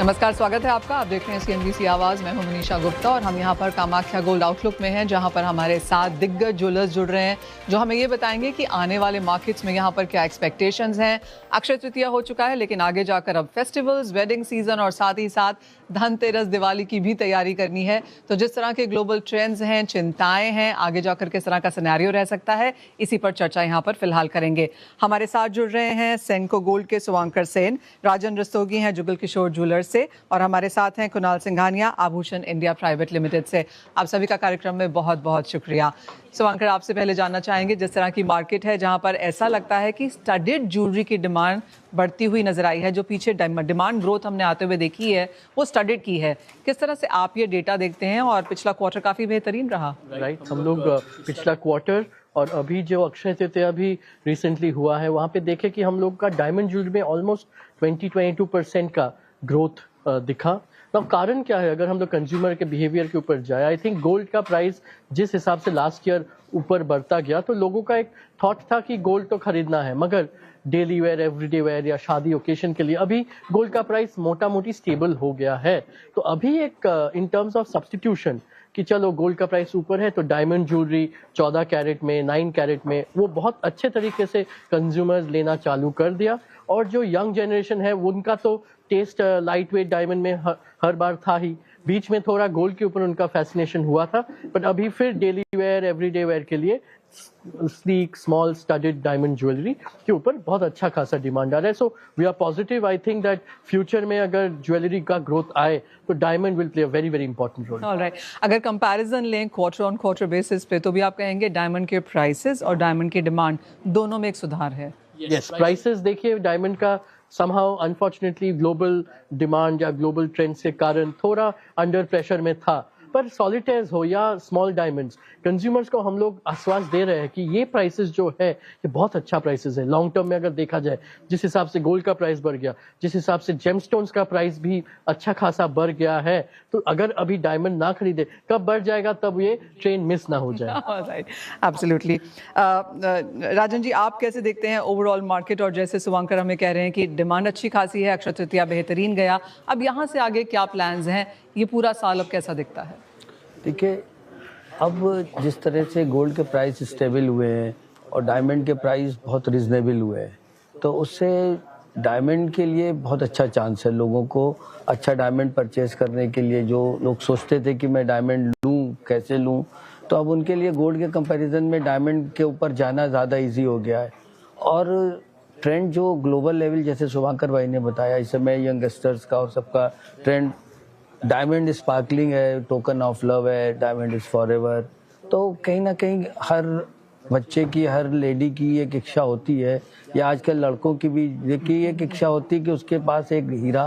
नमस्कार, स्वागत है आपका। आप देख रहे हैं CNBC आवाज़। मैं हूं मनीषा गुप्ता और हम यहां पर कामाख्या गोल्ड आउटलुक में हैं, जहां पर हमारे साथ दिग्गज ज्वेलर्स जुड़ रहे हैं जो हमें ये बताएंगे कि आने वाले मार्केट्स में यहां पर क्या एक्सपेक्टेशंस हैं। अक्षय तृतीया हो चुका है, लेकिन आगे जाकर अब फेस्टिवल्स, वेडिंग सीजन और साथ ही साथ धनतेरस, दिवाली की भी तैयारी करनी है। तो जिस तरह के ग्लोबल ट्रेंड्स हैं, चिंताएं हैं, आगे जाकर किस तरह का सिनेरियो रह सकता है, इसी पर चर्चा यहाँ पर फिलहाल करेंगे। हमारे साथ जुड़ रहे हैं सेंको गोल्ड के शुभांकर सेन, राजन रस्तोगी हैं जुगल किशोर ज्वेलर्स से, और हमारे साथ हैं कुणाल सिंघानिया, आभूषण इंडिया प्राइवेट लिमिटेड से। आप सभी का कार्यक्रम में बहुत बहुत शुक्रिया। शुभांकर, आपसे पहले जानना चाहेंगे, जिस तरह की मार्केट है जहां पर ऐसा लगता है कि स्टडेड ज्वेलरी की डिमांड बढ़ती हुई नजर आई है, जो पीछे डिमांड ग्रोथ हमने आते हुए देखी है वो स्टडेड की है, किस तरह से आप ये डेटा देखते हैं? और पिछला क्वार्टर काफी बेहतरीन रहा। राइट, हम लोग पिछला क्वार्टर और अभी जो अक्षय तृतीया भी रिसेंटली हुआ है वहाँ पे देखे कि हम लोग का डायमंड ज्वेलरी में ऑलमोस्ट 20-22% का ग्रोथ दिखा। अब कारण क्या है? अगर हम लोग कंज्यूमर के बिहेवियर के ऊपर जाए, आई थिंक गोल्ड का प्राइस जिस हिसाब से लास्ट ईयर ऊपर बढ़ता गया, तो लोगों का एक थॉट था कि गोल्ड तो खरीदना है, मगर डेली वेयर, एवरीडे वेयर या शादी ओकेशन के लिए अभी गोल्ड का प्राइस मोटा मोटी स्टेबल हो गया है। तो अभी एक इन टर्म्स ऑफ सब्सटीट्यूशन कि चलो गोल्ड का प्राइस ऊपर है तो डायमंड ज्वेलरी 14 कैरेट में, 9 कैरेट में वो बहुत अच्छे तरीके से कंज्यूमर्स लेना चालू कर दिया। और जो यंग जनरेशन है उनका तो टेस्ट लाइट वेट डायमंड में हर बार था ही। बीच में थोड़ा गोल्ड के ऊपर उनका फैसिनेशन हुआ था, बट अभी फिर डेली वेयर, एवरीडे वेयर के लिए sleek small studded diamond jewellery के ऊपर बहुत अच्छा खासा डिमांड आ रहा है। So we are positive. I think that future में अगर ज्वेलरी का ग्रोथ आए तो diamond will play a very very important role. Alright, अगर कंपैरिजन लें क्वार्टर ऑन क्वार्टर बेसिस पे, तो भी आप कहेंगे डायमंड के प्राइसेस और डायमंड की डिमांड दोनों में एक सुधार है? यस, प्राइसेस देखिए डायमंड का somehow अनफॉर्चुनेटली ग्लोबल डिमांड या ग्लोबल ट्रेंड्स के कारण थोड़ा अंडर प्रेशर में था, पर सॉलिटेयर्स हो या स्मॉल डायमंड्स, कंज्यूमर्स को हम लोग आश्वास दे रहे हैं कि ये प्राइसेस जो है ये बहुत अच्छा प्राइसेस है। लॉन्ग टर्म में अगर देखा जाए, जिस हिसाब से गोल्ड का प्राइस बढ़ गया, जिस हिसाब से जेमस्टोन्स का प्राइस भी अच्छा खासा बढ़ गया है, तो अगर अभी डायमंड ना खरीदे, कब बढ़ जाएगा तब ये ट्रेन मिस ना हो जाए। Right, absolutely. राजन जी, आप कैसे देखते हैं ओवरऑल मार्केट? और जैसे शुभांकर हमें कह रहे हैं कि डिमांड अच्छी खासी है, अक्षय तृतीया बेहतरीन गया, अब यहाँ से आगे क्या प्लान्स हैं? ये पूरा साल अब कैसा दिखता है? देखिए, अब जिस तरह से गोल्ड के प्राइस स्टेबल हुए हैं और डायमंड के प्राइस बहुत रिजनेबल हुए हैं, तो उससे डायमंड के लिए बहुत अच्छा चांस है। लोगों को अच्छा डायमंड परचेज करने के लिए, जो लोग सोचते थे कि मैं डायमंड लूं, कैसे लूं, तो अब उनके लिए गोल्ड के कंपैरिजन में डायमंड के ऊपर जाना ज़्यादा इजी हो गया है। और ट्रेंड जो ग्लोबल लेवल, जैसे शुभांकर भाई ने बताया, इस समय यंगस्टर्स का और सबका ट्रेंड डायमंड स्पार्कलिंग है, टोकन ऑफ लव है, डायमंड इज फॉरएवर। तो कहीं ना कहीं हर बच्चे की, हर लेडी की एक इच्छा होती है, या आजकल लड़कों की भी देखिए एक इच्छा होती है कि उसके पास एक हीरा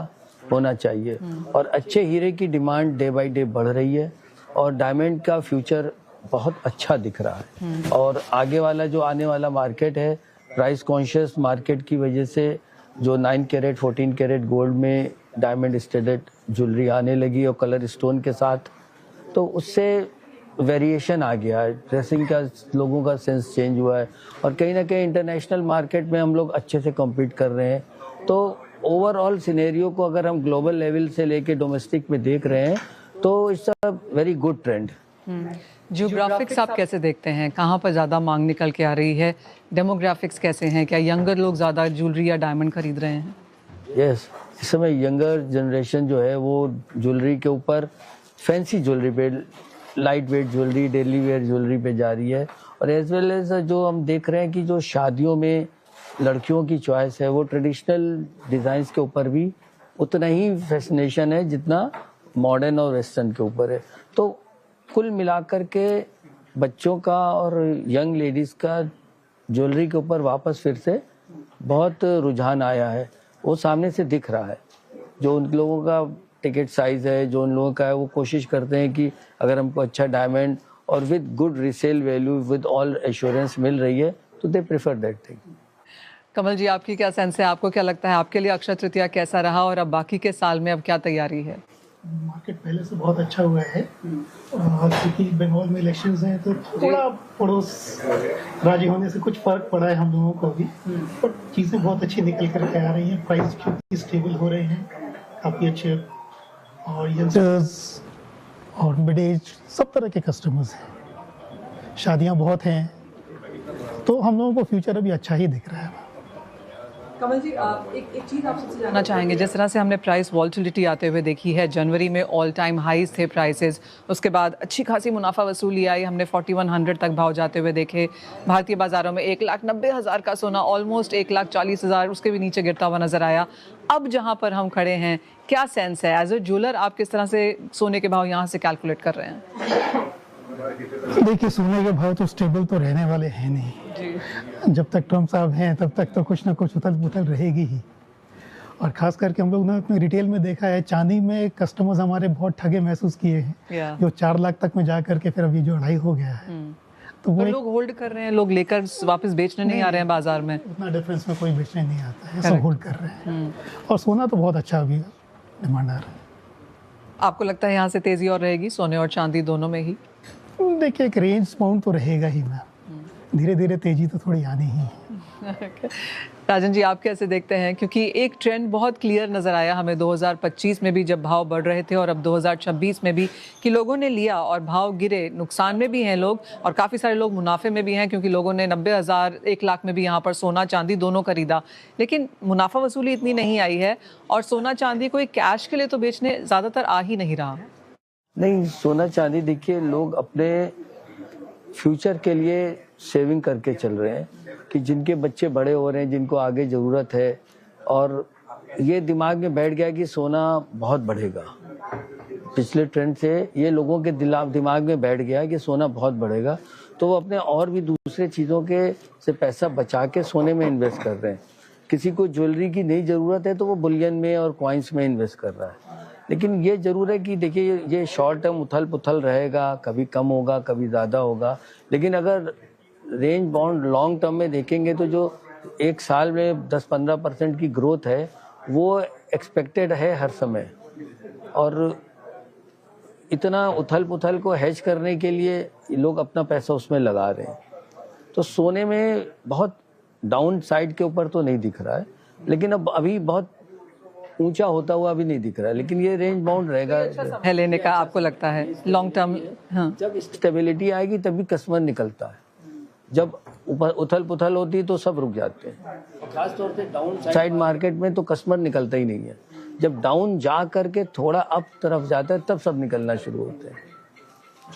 होना चाहिए। और अच्छे हीरे की डिमांड डे बाय डे बढ़ रही है और डायमंड का फ्यूचर बहुत अच्छा दिख रहा है। और आगे वाला जो आने वाला मार्केट है, प्राइस कॉन्शियस मार्केट की वजह से जो 9 कैरेट 14 कैरेट गोल्ड में डायमंड स्टडेड ज्वेलरी आने लगी और कलर स्टोन के साथ, तो उससे वेरिएशन आ गया है, ड्रेसिंग का लोगों का सेंस चेंज हुआ है। और कहीं ना कहीं इंटरनेशनल मार्केट में हम लोग अच्छे से कम्पीट कर रहे हैं। तो ओवरऑल सिनेरियो को अगर हम ग्लोबल लेवल से लेके डोमेस्टिक में देख रहे हैं, तो it's a very good trend. Geographics आप कैसे देखते हैं? कहाँ पर ज़्यादा मांग निकल के आ रही है? डेमोग्राफिक्स कैसे हैं? क्या यंगर लोग ज़्यादा ज्वेलरी या डायमंड खरीद रहे हैं? यस, इस समय यंगर जनरेशन जो है वो ज्वेलरी के ऊपर, फैंसी ज्वेलरी पे, light weight jewellery, daily wear jewellery पे जा रही है। और एज वेल एज जो हम देख रहे हैं कि जो शादियों में लड़कियों की चॉइस है, वो ट्रेडिशनल डिज़ाइंस के ऊपर भी उतना ही फैसिनेशन है जितना मॉडर्न और वेस्टर्न के ऊपर है। तो कुल मिलाकर के बच्चों का और यंग लेडीज़ का ज्वेलरी के ऊपर वापस फिर से बहुत रुझान आया है, वो सामने से दिख रहा है। जो उन लोगों का टिकट साइज है, जो उन लोगों का है, वो कोशिश करते हैं कि अगर हमको अच्छा डायमंड और with good resale value, with all assurance मिल रही है, तो they prefer that thing. Kamal ji, आपकी क्या सेंस है? आपको क्या लगता है, आपके लिए अक्षय तृतीया कैसा रहा और अब बाकी के साल में अब क्या तैयारी है? मार्केट पहले से बहुत अच्छा हुआ है, और क्योंकि बंगाल में इलेक्शंस हैं तो थोड़ा पड़ोस राज्य होने से कुछ फर्क पड़ा है हम लोगों को भी, बट चीज़ें बहुत अच्छी निकल कर के आ रही हैं। प्राइस स्टेबल हो रहे हैं, काफ़ी अच्छे, और यंगस्टर्स और मिड एज सब तरह के कस्टमर्स हैं। शादियां बहुत हैं, तो हम लोगों को फ्यूचर अभी अच्छा ही दिख रहा है। कमल जी, एक चीज़ आपसे जानना चाहेंगे, जिस तरह से हमने प्राइस वॉल्टिलिटी आते हुए देखी है, जनवरी में ऑल टाइम हाईज थे प्राइसेस, उसके बाद अच्छी खासी मुनाफा वसूली आई, हमने 4100 तक भाव जाते हुए देखे। भारतीय बाजारों में 1,90,000 का सोना ऑलमोस्ट 1,40,000 उसके भी नीचे गिरता हुआ नजर आया। अब जहां पर हम खड़े हैं, क्या सेंस है एज ए ज्वेलर, आप किस तरह से सोने के भाव यहाँ से कैलकुलेट कर रहे हैं? देखिए, सोने के भाव तो स्टेबल तो रहने वाले हैं नहीं जी। जब तक ट्रम्प साहब हैं तब तक तो कुछ ना कुछ उथल पुथल रहेगी ही। और खास करके हम लोग ने अपने रिटेल में देखा है, चांदी में कस्टमर्स हमारे बहुत ठगे महसूस किए हैं, जो 4 लाख तक में जा करके फिर अभी जो 2.5 हो गया है, तो वो लोग होल्ड कर रहे हैं, लोग लेकर वापस बेचने नहीं आ रहे हैं बाजार में। उतना डिफरेंस में कोई बेचने नहीं आता है, सब होल्ड कर रहे हैं। और सोना तो बहुत अच्छा अभी डिमांड आ रहा है। आपको लगता है यहाँ से तेजी और रहेगी सोने और चांदी दोनों में ही? देखिए, एक रेंज बाउंड तो रहेगा ही मैम, धीरे धीरे तेजी तो थोड़ी आनी ही है। राजन जी, आप कैसे देखते हैं, क्योंकि एक ट्रेंड बहुत क्लियर नज़र आया हमें 2025 में भी जब भाव बढ़ रहे थे और अब 2026 में भी, कि लोगों ने लिया और भाव गिरे, नुकसान में भी हैं लोग और काफ़ी सारे लोग मुनाफे में भी हैं, क्योंकि लोगों ने 90,000 1 लाख में भी यहाँ पर सोना चांदी दोनों खरीदा, लेकिन मुनाफा वसूली इतनी नहीं आई है और सोना चांदी कोई कैश के लिए तो बेचने ज़्यादातर आ ही नहीं रहा। नहीं, सोना चांदी देखिए, लोग अपने फ्यूचर के लिए सेविंग करके चल रहे हैं कि जिनके बच्चे बड़े हो रहे हैं, जिनको आगे ज़रूरत है, और ये दिमाग में बैठ गया कि सोना बहुत बढ़ेगा। पिछले ट्रेंड से ये लोगों के दिमाग में बैठ गया कि सोना बहुत बढ़ेगा, तो वो अपने और भी दूसरे चीज़ों के से पैसा बचा के सोने में इन्वेस्ट कर रहे हैं। किसी को ज्वेलरी की नहीं ज़रूरत है तो वो बुलियन में और कॉइन्स में इन्वेस्ट कर रहा है। लेकिन ये ज़रूर है कि देखिए, ये शॉर्ट टर्म उथल पुथल रहेगा, कभी कम होगा कभी ज़्यादा होगा, लेकिन अगर रेंज बाउंड लॉन्ग टर्म में देखेंगे तो जो एक साल में 10-15% की ग्रोथ है वो एक्सपेक्टेड है हर समय। और इतना उथल पुथल को हेज करने के लिए लोग अपना पैसा उसमें लगा रहे हैं, तो सोने में बहुत डाउन साइड के ऊपर तो नहीं दिख रहा है, लेकिन अब अभी बहुत ऊंचा होता हुआ भी नहीं दिख रहा है, लेकिन ये रेंज बाउंड रहेगा है लेने का, आपको लगता है लॉन्ग टर्म? हाँ, जब स्टेबिलिटी आएगी तभी कस्टमर निकलता है। जब उथल पुथल होती है तो सब रुक जाते हैं, खासतौर से डाउन साइड मार्केट में तो कस्टमर निकलता ही नहीं है। जब डाउन जा करके थोड़ा अप तरफ जाता है तब सब निकलना शुरू होते हैं।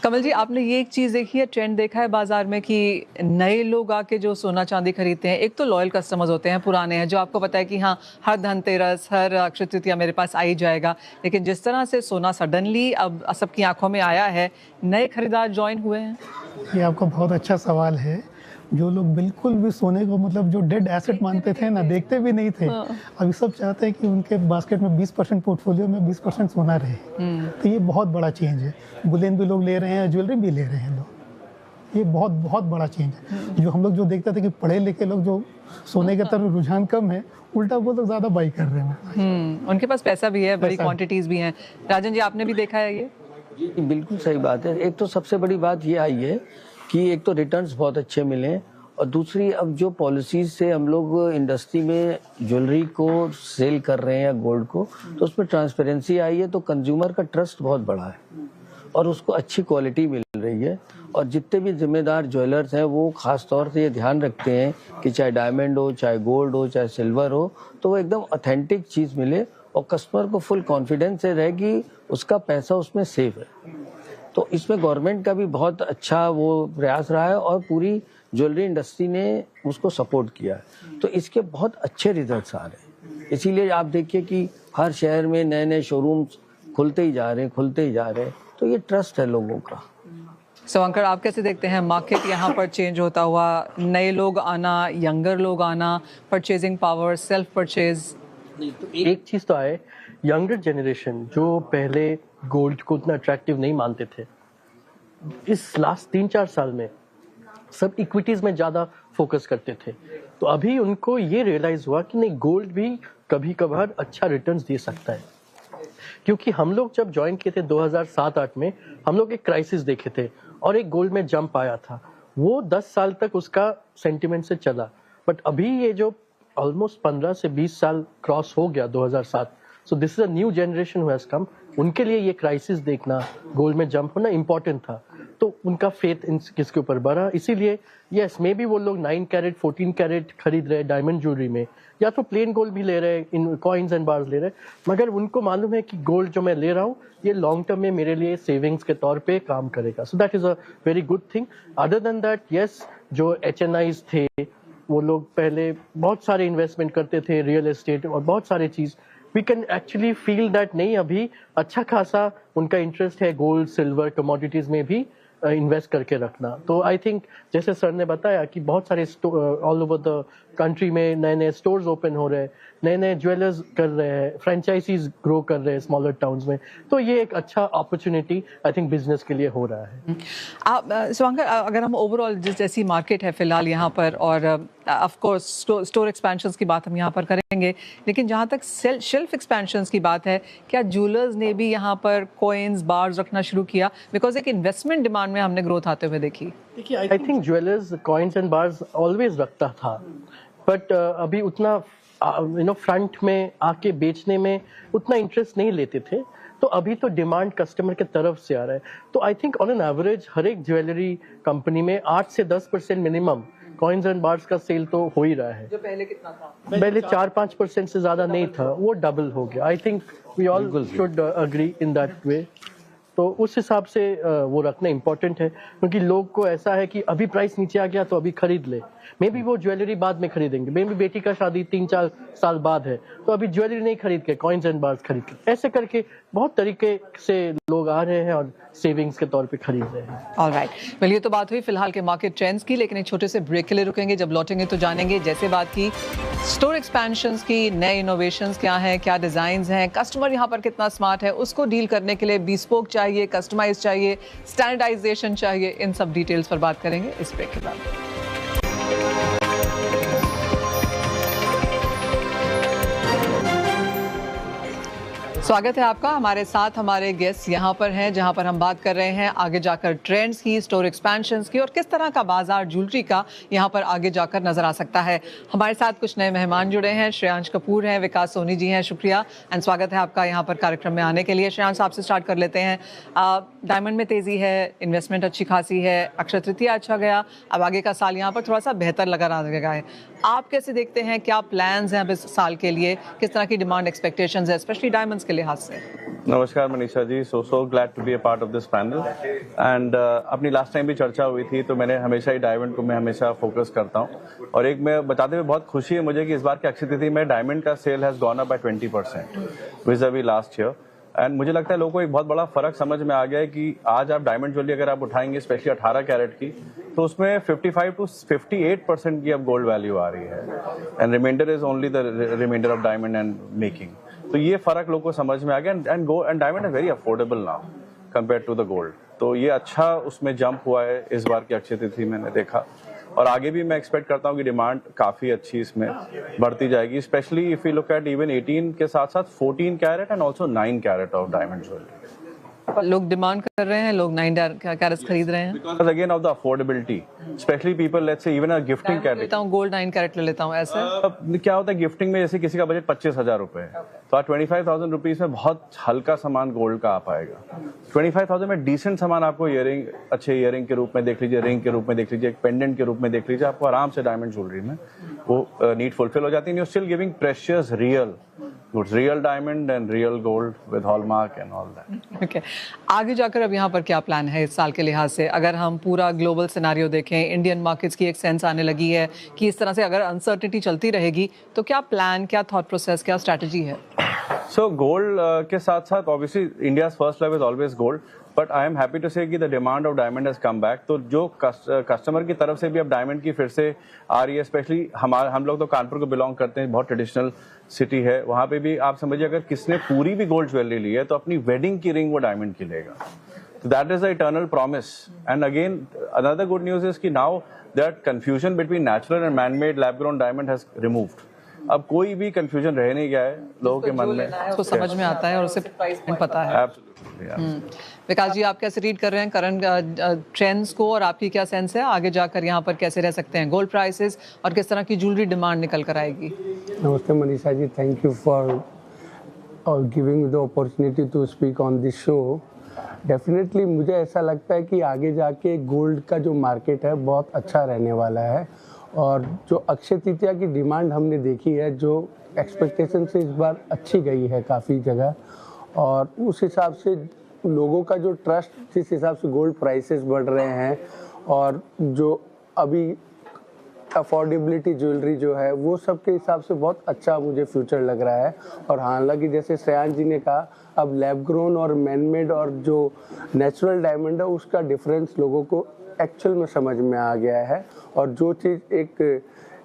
कमल जी, आपने ये एक चीज़ देखी है, ट्रेंड देखा है बाजार में कि नए लोग आके जो सोना चांदी खरीदते हैं, एक तो लॉयल कस्टमर्स होते हैं, पुराने हैं, जो आपको पता है कि हाँ हर धनतेरस हर अक्षय तृतीया मेरे पास आ ही जाएगा, लेकिन जिस तरह से सोना सडनली अब सबकी आंखों में आया है, नए खरीदार ज्वाइन हुए हैं। ये आपका बहुत अच्छा सवाल है। जो लोग बिल्कुल भी सोने को मतलब जो डेड एसेट मानते थे ना, देखते भी नहीं थे, अभी सब चाहते हैं कि उनके बास्केट में 20% पोर्टफोलियो में 20% सोना रहे। तो ये बहुत बड़ा चेंज है। बुलियन भी लोग ले रहे हैं, ज्वेलरी भी ले रहे हैं लोग। ये बहुत बहुत बड़ा चेंज है। जो हम लोग जो देखते थे कि पढ़े लिखे लोग जो सोने की तरफ रुझान कम है, उल्टा वो लोग ज़्यादा बाई कर रहे हैं। उनके पास पैसा भी है, बड़ी क्वांटिटीज भी हैं। राजन जी, आपने भी देखा है ये? जी बिल्कुल सही बात है। एक तो सबसे बड़ी बात ये आई है कि एक तो रिटर्न्स बहुत अच्छे मिले, और दूसरी अब जो पॉलिसीज से हम लोग इंडस्ट्री में ज्वेलरी को सेल कर रहे हैं या गोल्ड को, तो उसमें ट्रांसपेरेंसी आई है, तो कंज्यूमर का ट्रस्ट बहुत बढ़ा है और उसको अच्छी क्वालिटी मिल रही है। और जितने भी जिम्मेदार ज्वेलर्स हैं वो खास तौर से ये ध्यान रखते हैं कि चाहे डायमंड हो, चाहे गोल्ड हो, चाहे सिल्वर हो, तो वो एकदम ऑथेंटिक चीज़ मिले और कस्टमर को फुल कॉन्फिडेंस से रहे कि उसका पैसा उसमें सेफ है। तो इसमें गवर्नमेंट का भी बहुत अच्छा वो प्रयास रहा है और पूरी ज्वेलरी इंडस्ट्री ने उसको सपोर्ट किया है, तो इसके बहुत अच्छे रिजल्ट्स आ रहे हैं। इसीलिए आप देखिए कि हर शहर में नए नए शोरूम्स खुलते ही जा रहे हैं, तो ये ट्रस्ट है लोगों का। अंकर, आप कैसे देखते हैं मार्केट यहाँ पर चेंज होता हुआ, नए लोग आना, यंगर लोग आना, परचेजिंग पावर, सेल्फ परचेज? तो एक चीज़ तो है, यंगर जनरेशन जो पहले गोल्ड को उतना अट्रैक्टिव नहीं मानते थे, इस लास्ट 3-4 साल में सब इक्विटीज में ज़्यादा फोकस करते थे, तो अभी उनको ये रियलाइज हुआ कि नहीं, गोल्ड भी कभी कभार अच्छा रिटर्न्स दे सकता है। क्योंकि हम लोग जब ज्वाइन किए थे 2007-8 में, हम लोग एक क्राइसिस देखे थे और एक गोल्ड में जंप आया था, वो 10 साल तक उसका सेंटिमेंट से चला। बट अभी ये जो ऑलमोस्ट 15 से 20 साल क्रॉस हो गया 2007, so this is a new generation who has come, उनके लिए ये क्राइसिस देखना, गोल्ड में जंप होना इम्पोर्टेंट था, तो उनका फेथ इन किसके ऊपर बढ़ा। इसीलिए यस मे बी वो लोग 9 कैरेट 14 कैरेट खरीद रहे हैं डायमंड ज्वेलरी में, या तो प्लेन गोल्ड भी ले रहे हैं, इन कॉइन्स एंड बार्स ले रहे हैं, मगर उनको मालूम है कि गोल्ड जो मैं ले रहा हूँ ये लॉन्ग टर्म में मेरे लिए सेविंग्स के तौर पे काम करेगा। So that is a very good thing. Other than that yes, जो HNIs थे वो लोग पहले बहुत सारे इन्वेस्टमेंट करते थे, रियल एस्टेट और बहुत सारे चीज, we can actually feel that नहीं, अभी अच्छा खासा उनका इंटरेस्ट है गोल्ड सिल्वर कमोडिटीज में भी इन्वेस्ट करके रखना। तो आई थिंक जैसे सर ने बताया कि बहुत सारे ऑल ओवर द कंट्री में नए नए स्टोर्स ओपन हो रहे हैं, नए नए ज्वेलर्स कर रहे हैं, फ्रेंचाइजीज ग्रो कर रहे हैं स्मॉलर टाउन्स में, तो ये एक अच्छा अपॉर्चुनिटी आई थिंक बिजनेस के लिए हो रहा है। आप शिवांकर, अगर हम ओवरऑल जिस जैसी मार्केट है फिलहाल यहाँ पर, और ऑफ कोर्स स्टोर एक्सपेंशंस की बात हम यहाँ पर करेंगे, लेकिन जहाँ तक शेल्फ एक्सपेंशंस की बात है, क्या जूलर्स ने भी यहाँ पर कॉइन्स बार्स रखना शुरू किया? बिकॉज एक इन्वेस्टमेंट डिमांड में हमने ग्रोथ आते हुए देखी। देखिए I think jewellers coins and bars always रखता था, बट अभी उतना फ्रंट में आके बेचने में उतना इंटरेस्ट नहीं लेते थे, तो अभी तो डिमांड कस्टमर के तरफ से आ रहा है। तो I think on an average हर एक ज्वेलरी कंपनी में 8 से 10% मिनिमम कॉइन्स एंड बार्स का सेल तो हो ही रहा है। जो पहले कितना था? पहले 4-5% से ज्यादा नहीं था, वो डबल हो गया। I think we all should agree in that way. तो उस हिसाब से वो रखना इम्पोर्टेंट है, क्योंकि लोग को ऐसा है कि अभी प्राइस नीचे आ गया तो अभी खरीद ले, मे बी वो ज्वेलरी बाद में खरीदेंगे, मे बी बेटी का शादी 3-4 साल बाद है तो अभी ज्वेलरी नहीं खरीद के कॉइन्स एंड बार्स खरीद के, ऐसे करके बहुत तरीके से लोग आ रहे हैं और सेविंग्स के तौर पे खरीद रहे हैं। ऑलराइट, वेल ये तो बात हुई फिलहाल के मार्केट ट्रेंड्स की, लेकिन एक छोटे से ब्रेक के लिए रुकेंगे। जब लौटेंगे तो जानेंगे, जैसे बात की स्टोर एक्सपेंशंस की, नए इनोवेशंस क्या हैं, क्या डिजाइन्स हैं, कस्टमर यहाँ पर कितना स्मार्ट है, उसको डील करने के लिए bespoke चाहिए, कस्टमाइज चाहिए, स्टैंडर्डाइजेशन चाहिए, इन सब डिटेल्स पर बात करेंगे इस ब्रेक के बाद। स्वागत है आपका। हमारे साथ हमारे गेस्ट यहाँ पर हैं, जहाँ पर हम बात कर रहे हैं आगे जाकर ट्रेंड्स की, स्टोर एक्सपेंशंस की, और किस तरह का बाजार ज्वेलरी का यहाँ पर आगे जाकर नजर आ सकता है। हमारे साथ कुछ नए मेहमान जुड़े हैं, श्रेयांश कपूर हैं, विकास सोनी जी हैं, शुक्रिया एंड स्वागत है आपका यहाँ पर कार्यक्रम में आने के लिए। श्रेयांश, आपसे स्टार्ट कर लेते हैं। डायमंड में तेजी है, इन्वेस्टमेंट अच्छी खासी है, अक्षय तृतीया अच्छा गया, अब आगे का साल यहाँ पर थोड़ा सा बेहतर लगा रहा है। आप कैसे देखते हैं, क्या प्लान्स हैं अब इस साल के लिए, किस तरह की डिमांड एक्सपेक्टेशंस है स्पेशली डायमंड्स के लिहाज से? नमस्कार Manisha ji, so glad to be a part of this panel and अपनी लास्ट टाइम भी चर्चा हुई थी, तो मैंने हमेशा ही डायमंड को मैं हमेशा फोकस करता हूँ। और एक मैं बताते हुए बहुत खुशी है मुझे कि इस बार की अक्षय तृतीया में डायमंड का sale has gone up by 20% vis a vis last year. And मुझे लगता है लोगों को एक बहुत बड़ा फर्क समझ में आ गया है कि आज आप डायमंड ज्वेलरी अगर आप उठाएंगे स्पेशली 18 कैरेट की, तो उसमें 55 to 58% की अब गोल्ड वैल्यू आ रही है and reminder is only the reminder of diamond and making. तो ये फर्क लोगों को समझ में आ गया and diamond is very affordable now compare to the gold. तो ये अच्छा उसमें जंप हुआ है इस बार की अक्षय तृतीया मैंने देखा, और आगे भी मैं एक्सपेक्ट करता हूँ कि डिमांड काफी अच्छी इसमें बढ़ती जाएगी, specially if you look at even 18 के साथ साथ 14 carat and also 9 carat of diamond jewellery. लोग डिमांड कर रहे हैं, लोग 9 कैरेट्स खरीद रहे हैं because again of the affordability, specially people let's say even a gifting carat लेता हूँ, गोल्ड 9 कैरेट ले लेता हूँ, ऐसा क्या होता है गिफ्टिंग में, जैसे किसी का बजट 25,000 रुपए है तो 25,000 रुपीज में बहुत हल्का सामान गोल्ड का आ पाएगा। 25,000 में डिसेंट सामान आपको इयरिंग, अच्छे इयरिंग के रूप में देख लीजिए, रिंग के रूप में देख लीजिए, एक पेंडेंट के रूप में देख लीजिए, आपको आराम से डायमंड ज्वेलरी में वो नीड फुलफिल हो जाती है। You still giving precious real goods, real diamond and real gold with hallmark and all that. Okay, आगे जाकर अब यहाँ पर क्या प्लान है इस साल के लिहाज से? अगर हम पूरा ग्लोबल सिनेरियो देखें, इंडियन मार्केट्स की एक सेंस आने लगी है कि इस तरह से अगर अनसर्टेनिटी चलती रहेगी तो क्या प्लान, क्या थॉट प्रोसेस, क्या स्ट्रैटेजी है? सो गोल्ड के साथ साथ obviously India's first love is always gold, but I am happy to say कि the demand of diamond has come back. तो जो कस्टमर की तरफ से भी अब डायमंड की फिर से आ रही है, स्पेशली हम लोग तो कानपुर को बिलोंग करते हैं, बहुत ट्रेडिशनल सिटी है, वहाँ पे भी आप समझिए अगर किसने पूरी भी गोल्ड ज्वेलरी ली है तो अपनी वेडिंग की रिंग वो डायमंड की लेगा। So that is the eternal promise. And again, another good news is कि now that confusion between natural and man-made lab-grown diamond has removed. अब कोई भी कंफ्यूजन रह नहीं गया है लोगों के मन में, उसको समझ में आता है और उसे प्राइस पता है। विकास जी, आप कैसे रीड कर रहे हैं करंट ट्रेंड्स को, और आपकी क्या सेंस है आगे जाकर यहाँ पर कैसे रह सकते हैं गोल्ड प्राइसेस और किस तरह की ज्वेलरी डिमांड निकल कर आएगी? नमस्ते Manisha ji, thank you for और giving the opportunity to speak on this show. Definitely मुझे ऐसा लगता है कि आगे जाके गोल्ड का जो मार्केट है बहुत अच्छा रहने वाला है, और जो अक्षय तृतीया की डिमांड हमने देखी है, जो एक्सपेक्टेशन से इस बार अच्छी गई है काफ़ी जगह, और उस हिसाब से लोगों का जो ट्रस्ट, जिस हिसाब से गोल्ड प्राइसेस बढ़ रहे हैं और जो अभी अफोर्डेबिलिटी ज्वेलरी जो है वो सब के हिसाब से बहुत अच्छा मुझे फ्यूचर लग रहा है। और हालांकि जैसे श्रेयांश जी ने कहा, अब लैब ग्रोन और मैन मेड और जो नेचुरल डायमंड है उसका डिफरेंस लोगों को एक्चुअल में समझ में आ गया है, और जो चीज़ एक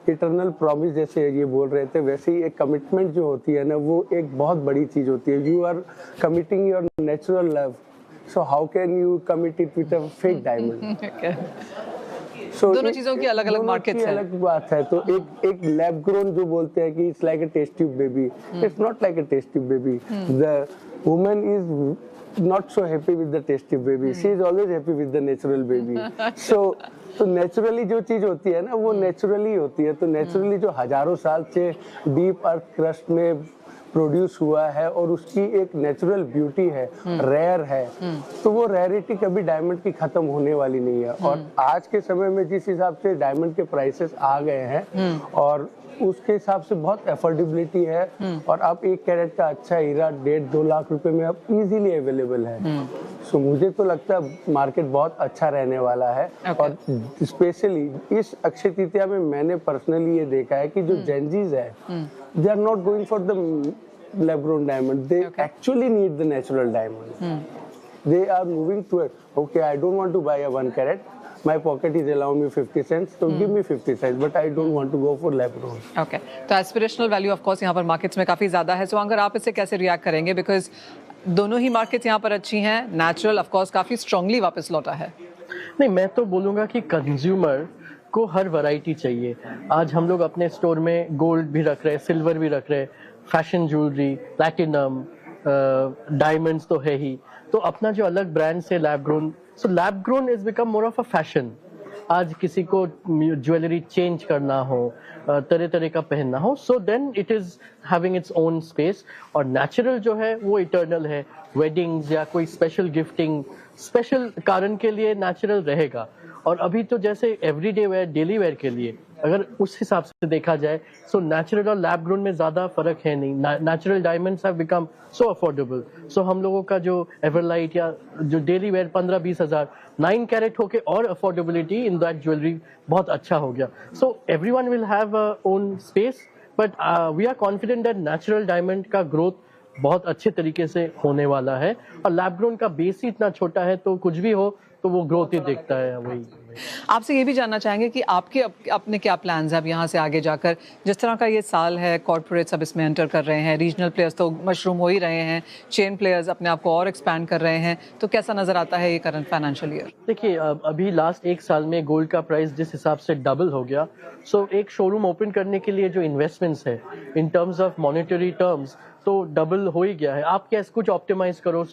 इटर्नल प्रॉमिस जैसे ये बोल रहे थे, वैसे ही एक कमिटमेंट जो होती है ना, वो एक बहुत बड़ी चीज़ होती है। You are committing your natural love, so how can you commit it with a fake diamond. दोनों चीजों की अलग अलग मार्केट्स हैं। अलग बात है। तो एक लैब ग्रोन जो बोलते हैं कि it's like a test tube baby, it's not like a test tube baby. The woman is not so happy with the test tube baby, she is always happy with the natural baby. तो naturally जो चीज होती है ना वो naturally होती है। तो नेचुरली जो हजारों साल से डीप अर्थ क्रस्ट में प्रोड्यूस हुआ है और उसकी एक नेचुरल ब्यूटी है, रेयर है, तो वो रेयरिटी कभी डायमंड की खत्म होने वाली नहीं है। और आज के समय में जिस हिसाब से डायमंड के प्राइसेस आ गए हैं और उसके हिसाब से बहुत एफोर्डेबिलिटी है, और अब 1 कैरेट का अच्छा हीरा 1.5-2 लाख रुपए में अब इजीली अवेलेबल है। सो मुझे तो लगता है मार्केट बहुत अच्छा रहने वाला है। और स्पेशली इस अक्षय तृतीया में मैंने पर्सनली ये देखा है कि जो जेनजीज है, they are not going for the lab grown diamond, they actually need the natural diamond. They are moving to it. Okay, I don't want to buy a 1 carat, my pocket is allowing me 50 cents, so give me 50 cents, but I don't want to go for lab grown. Okay, तो aspirational value of course यहाँ पर markets में काफ़ी ज़्यादा है। सो अगर आप इससे कैसे रिएक्ट करेंगे, बिकॉज दोनों ही मार्केट्स यहाँ पर अच्छी हैं, नेचुरल ऑफ कोर्स काफ़ी स्ट्रांगली वापस लौटा है। नहीं, मैं तो बोलूँगा कि कंज्यूमर को हर वैरायटी चाहिए। आज हम लोग अपने स्टोर में गोल्ड भी रख रहे हैं, सिल्वर भी रख रहे हैं, फैशन ज्वेलरी, प्लैटिनम, डायमंड्स तो है ही, तो अपना जो अलग ब्रांड से lab grown, so lab grown is become more of a fashion. आज किसी को ज्वेलरी चेंज करना हो, तरह तरह का पहनना हो, so then it is having its own space. और नेचुरल जो है वो इटर्नल है, वेडिंग्स या कोई स्पेशल गिफ्टिंग, स्पेशल कारण के लिए नेचुरल रहेगा। और अभी तो जैसे एवरीडे वेयर, डेली वेयर के लिए अगर उस हिसाब से देखा जाए, सो नेचुरल और लैब ग्रोन में ज्यादा फर्क है नहीं। Natural diamonds have become so affordable, so हम लोगों का जो एवरलाइट या जो डेली वेयर 15-20 हजार 9 कैरेट होके और अफोर्डेबिलिटी इन दैट ज्वेलरी बहुत अच्छा हो गया। So everyone will have own space, but we are confident that natural diamond का ग्रोथ बहुत अच्छे तरीके से होने वाला है। और लैब ग्रोन का बेस ही इतना छोटा है, तो कुछ भी हो तो वो ग्रोथ ही देखता है। वही आपसे ये भी जानना चाहेंगे कि आपके अपने क्या प्लान्स हैं अब यहाँ से आगे जाकर, जिस तरह का ये साल है, कॉर्पोरेट सब इसमें एंटर कर रहे हैं, रीजनल प्लेयर्स तो मशरूम हो ही रहे हैं, चेन प्लेयर्स अपने आप को और एक्सपैंड कर रहे हैं, तो कैसा नजर आता है ये करंट फाइनेंशियल ईयर? देखिए, अभी लास्ट 1 साल में गोल्ड का प्राइस जिस हिसाब से डबल हो गया, सो एक शोरूम ओपन करने के लिए जो इन्वेस्टमेंट्स है in terms of monetary terms, तो डबल हो ही गया है। आप क्या कुछ ऑप्टिमाइज करो,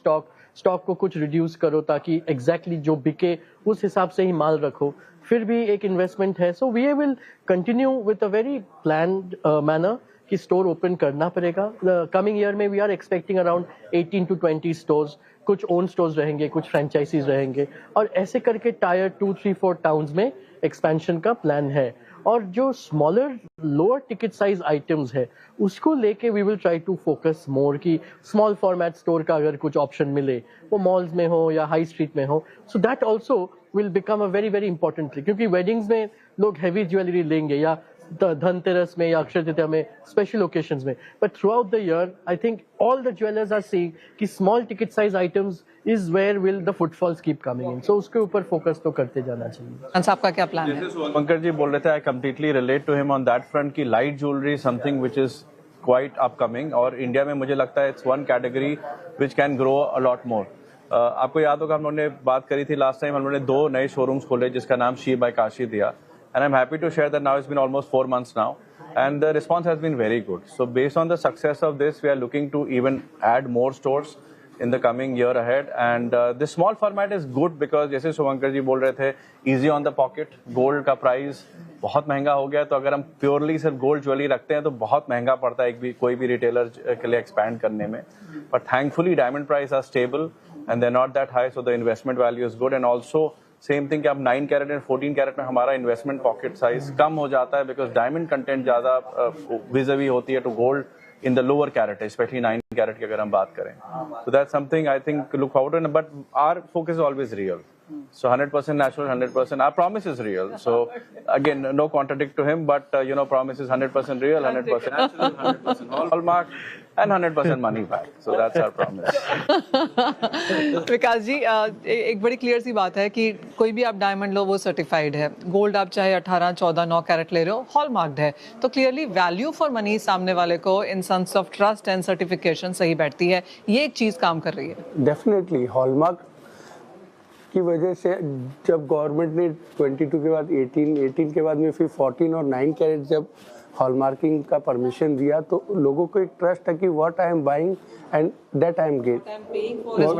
स्टॉक को कुछ रिड्यूस करो ताकि एग्जैक्टली जो बिके उस हिसाब से ही माल रखो, फिर भी एक इन्वेस्टमेंट है। So we will continue with a very planned manner कि स्टोर ओपन करना पड़ेगा। कमिंग ईयर में we are expecting around 18 to 20 stores, कुछ ओन स्टोर्स रहेंगे, कुछ फ्रेंचाइजीज रहेंगे, और ऐसे करके टायर 2, 3, 4 टाउन्स में एक्सपेंशन का प्लान है। और जो smaller lower ticket size items है उसको लेके we will try to focus more कि स्मॉल फॉर्मेट स्टोर का अगर कुछ ऑप्शन मिले, वो मॉल्स में हो या हाई स्ट्रीट में हो, so that also will become a very very important thing. क्योंकि वेडिंग्स में लोग हैवी ज्वेलरी लेंगे या धनतेरस में या अक्षय तृतीया में, स्पेशल ओकेशंस में, but throughout the year I think all the jewellers are seeing कि small ticket size items is where will the footfalls keep coming in. So उसके ऊपर फोकस तो करते जाना चाहिए। आपका क्या प्लान है? पंकज जी बोल रहे थे, I completely relate to him on that front की light jewellery something which is quite upcoming, और इंडिया में मुझे लगता है it's one category which can grow a lot more. आपको याद होगा हम लोगों ने बात करी थी लास्ट टाइम, हम लोगों ने 2 नए शोरूम्स खोले जिसका नाम शी बाय काशी दिया, and I'm happy to share that now it's been almost 4 months now and the response has been very good. So based on the success of this, we are looking to even add more stores in the coming year ahead, and this small format is good because जैसे शुभंकर जी बोल रहे थे, easy on the pocket, gold का price बहुत महंगा हो गया, तो अगर हम प्योरली सिर्फ गोल्ड ज्वेलरी रखते हैं तो बहुत महंगा पड़ता है कोई भी रिटेलर के लिए एक्सपैंड करने में. But thankfully diamond price are stable and they not that high, so the investment value is good. And also same thing कि अब 9 कैरेट एंड 14 कैरेट में हमारा इन्वेस्टमेंट पॉकेट साइज कम हो जाता है, बिकॉज डायमंड कंटेंट ज़्यादा विज़-अ-वी होती है to gold in the lower carat, especially 9 carat की अगर हम बात करें. So that's something I think look forward to, but our focus is always real. So 100% natural, 100%. Our promise is real. So again, no contradict to him, but promise is 100% real, 100% natural, 100% hallmark, and 100% money back. So that's our promise. विकास जी, एक बड़ी clear सी बात है कि कोई भी आप diamond लो वो certified है. गोल्ड आप चाहे 18, 14, 9 कैरेट ले रहे हो, हॉलमार्क्ड है. तो क्लियरली वैल्यू फॉर मनी सामने वाले को in sense of trust and certification सही बैठती है. ये एक चीज काम कर रही है. डेफिनेटली हॉलमार्क की वजह से जब गवर्नमेंट ने 22 के बाद 18 के बाद में फिर 14 और 9 कैरेट जब हॉलमार्किंग का परमिशन दिया, तो लोगों को एक ट्रस्ट है कि what I am buying and that I am getting.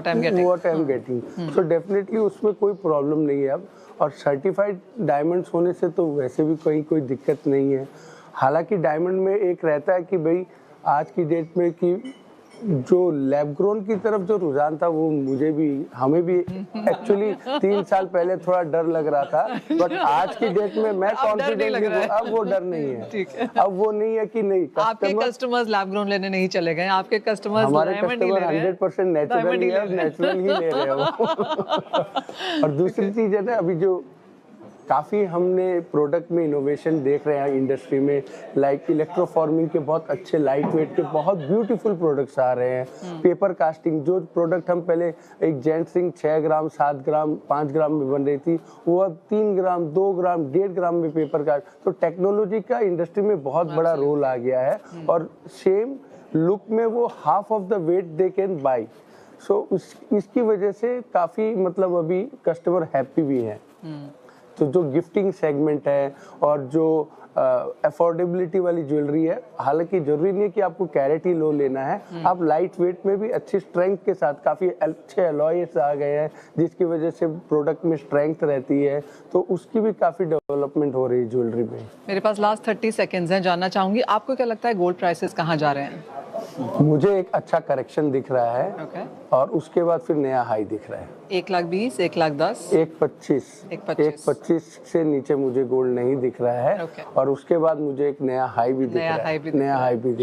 So definitely उसमें कोई प्रॉब्लम नहीं है अब. और सर्टिफाइड डायमंड्स होने से तो वैसे भी कोई दिक्कत नहीं है. हालांकि डायमंड में एक रहता है कि भाई आज की डेट में कि जो लैब ग्रोन की तरफ जो रुझान था वो हमें भी एक्चुअली 3 साल पहले थोड़ा डर लग रहा था, बट आज की डेट में मैं कॉन्फिडेंट हूँ. अब वो डर नहीं है. अब वो नहीं है कि नहीं आपके कस्टमर्स लैब ग्रोन लेने नहीं चले गए. आपके कस्टमर्स हमारे कस्टमर 100% नेचुरल ही ले रहे हो. और दूसरी चीज है ना, अभी जो काफ़ी हमने प्रोडक्ट में इनोवेशन देख रहे हैं इंडस्ट्री में, लाइक इलेक्ट्रोफॉर्मिंग के बहुत अच्छे लाइट वेट के बहुत ब्यूटीफुल प्रोडक्ट्स आ रहे हैं. पेपर कास्टिंग, जो प्रोडक्ट हम पहले एक जेंट्स रिंग 6 ग्राम 7 ग्राम 5 ग्राम में बन रही थी, वो अब 3 ग्राम 2 ग्राम 1.5 ग्राम में पेपर कास्ट. तो टेक्नोलॉजी का इंडस्ट्री में बहुत बड़ा रोल आ गया है. और सेम लुक में वो half of the weight they can buy. So इसकी वजह से काफ़ी मतलब अभी कस्टमर हैप्पी भी हैं. तो जो गिफ्टिंग सेगमेंट है और जो अफोर्डेबिलिटी वाली ज्वेलरी है, हालांकि जरूरी नहीं है कि आपको कैरेट ही लो लेना है. आप लाइट वेट में भी अच्छी स्ट्रेंथ के साथ काफ़ी अच्छे अलॉयस आ गए हैं, जिसकी वजह से प्रोडक्ट में स्ट्रेंथ रहती है. तो उसकी भी काफ़ी डेवलपमेंट हो रही है ज्वेलरी में. मेरे पास लास्ट 30 सेकेंड्स हैं. जानना चाहूंगी आपको क्या लगता है गोल्ड प्राइसेस कहाँ जा रहे हैं? मुझे एक अच्छा करेक्शन दिख रहा है. Okay. और उसके बाद फिर नया हाई दिख रहा है. 1,20,000, 1,10,000, 1,25 से नीचे मुझे गोल्ड नहीं दिख रहा है. Okay. और उसके बाद मुझे एक नया हाई भी दिख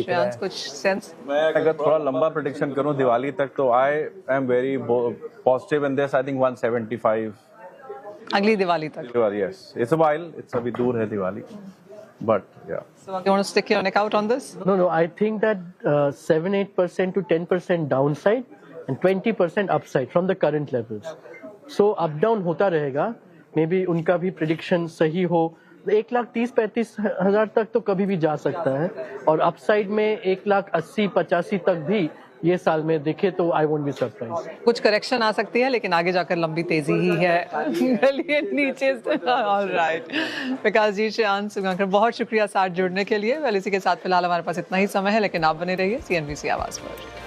रहा है. कुछ सेंस? मैं अगर थोड़ा लंबा प्रेडिक्शन करूं दिवाली तक, तो I am very positive in this. I think 175 अगली दिवाली तक. Diwali, yes. It's a while, it's अभी दूर है Diwali, but yeah. So you want to stick your neck out on this? No, I think that 7-8% to 10% downside and 20% upside from the current levels. So up down होता रहेगा. Maybe उनका भी prediction सही हो. 1,30,000-1,35,000 हजार तक तो कभी भी जा सकता है. और अपसाइड में 1,80,000-85,000 तक भी ये साल में देखे तो आई वोंट बी सरप्राइज. कुछ करेक्शन आ सकती है, लेकिन आगे जाकर लंबी तेजी ही है. चलिए नीचे से. ऑलराइट विकास जी, श्रेयांश सुगांकर, बहुत शुक्रिया साथ जुड़ने के लिए. वेल, इसी के साथ फिलहाल हमारे पास इतना ही समय है, लेकिन आप बने रहिए CNBC आवाज़ पर.